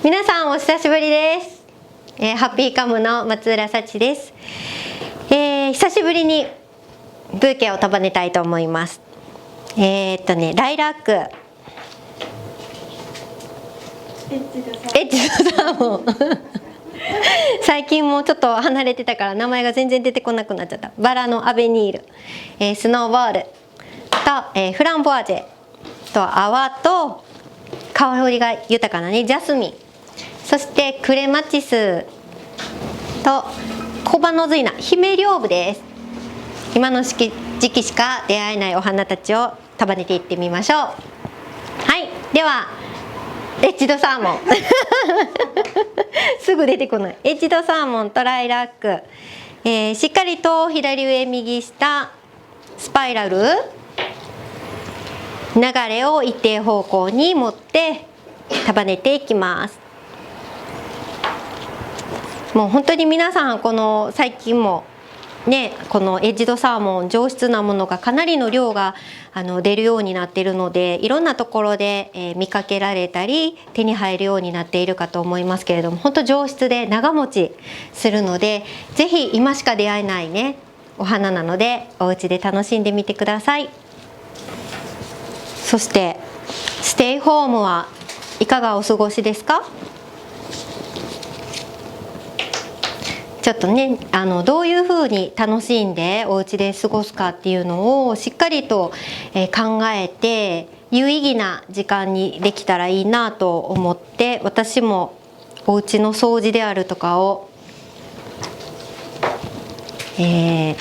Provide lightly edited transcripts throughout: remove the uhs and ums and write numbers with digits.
皆さんお久しぶりです。ハッピーカムの松浦幸です。久しぶりにブーケを束ねたいと思います。ライラック、エッジドサーモン最近もうちょっと離れてたから名前が全然出てこなくなっちゃった。バラのアベニール、スノーボールと、フランボワージェと泡と香りが豊かなねジャスミン、そしてクレマチスとコバノズイナ、姫両部です。今の時期しか出会えないお花たちを束ねていってみましょう。はい、ではエッジドサーモンすぐ出てこない。エッジドサーモンとライラック、しっかりと左上右下スパイラル、流れを一定方向に持って束ねていきます。もう本当に皆さんこの最近もね、このエッジドサーモン上質なものがかなりの量が出るようになっているので、いろんなところで、見かけられたり手に入るようになっているかと思いますけれども、本当上質で長持ちするので、ぜひ今しか出会えないねお花なのでお家で楽しんでみてください。そしてステイホームはいかがお過ごしですか？ちょっとね、どういうふうに楽しんでお家で過ごすかっていうのをしっかりと考えて有意義な時間にできたらいいなと思って、私もお家の掃除であるとかを、元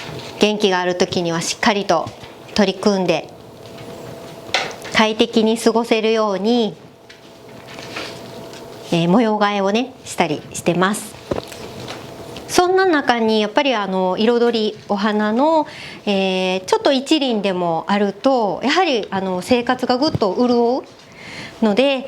気がある時にはしっかりと取り組んで快適に過ごせるように、模様替えをねしたりしてます。そんな中にやっぱり彩りお花の、ちょっと一輪でもあるとやはり生活がぐっと潤うので、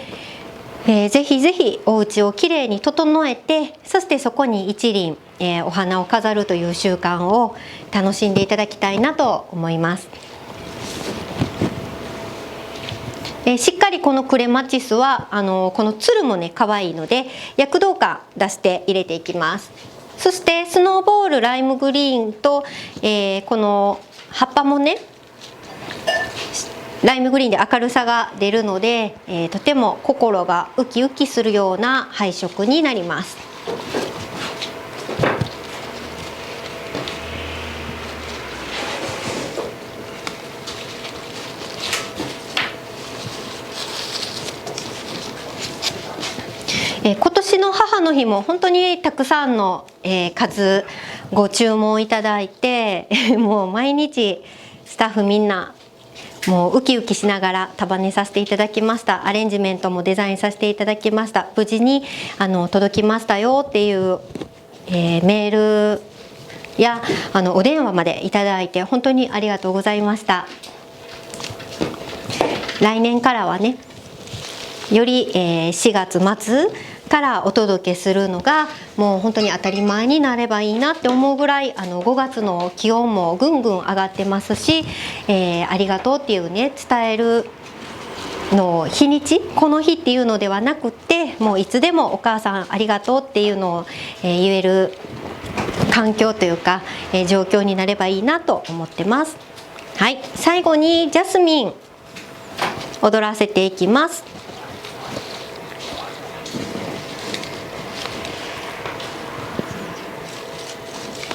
ぜひぜひお家をきれいに整えて、そしてそこに一輪、お花を飾るという習慣を楽しんでいただきたいなと思います。しっかりこのクレマチスはこのつるもね可愛いので躍動感出して入れていきます。そしてスノーボールライムグリーンと、この葉っぱもねライムグリーンで明るさが出るので、とても心がウキウキするような配色になります。今年の母の日も本当にたくさんの、数ご注文いただいてもう毎日スタッフみんなもうウキウキしながら束ねさせていただきました。アレンジメントもデザインさせていただきました。無事に届きましたよっていう、メールやお電話までいただいて本当にありがとうございました。来年からはねより、4月末からお届けするのがもう本当に当たり前になればいいなって思うぐらい5月の気温もぐんぐん上がってますし、ありがとうっていうね伝えるの日にちこの日っていうのではなくって、もういつでもお母さんありがとうっていうのを、言える環境というか、状況になればいいなと思ってます。はい、最後にジャスミン踊らせていきます。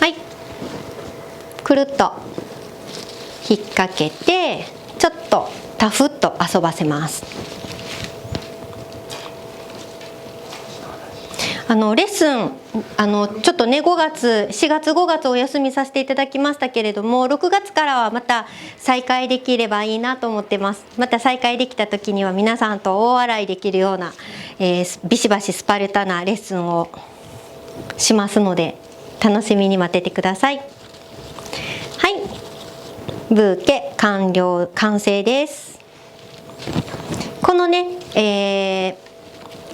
はい、くるっと引っ掛けてちょっとタフっと遊ばせます。レッスンちょっとね4月5月お休みさせていただきましたけれども、6月からはまた再開できればいいなと思ってます。また再開できた時には皆さんと大笑いできるような、ビシバシスパルタなレッスンをしますので楽しみに待っててください。はい、ブーケ完成です。このね、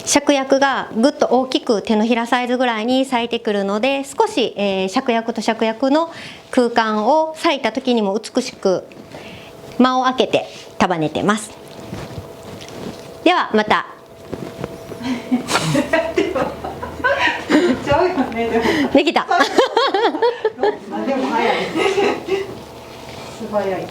芍薬がぐっと大きく手のひらサイズぐらいに咲いてくるので、少し、芍薬と芍薬の空間を咲いた時にも美しく間を空けて束ねてます。ではまたねでも。できた。あでも早い。素早い。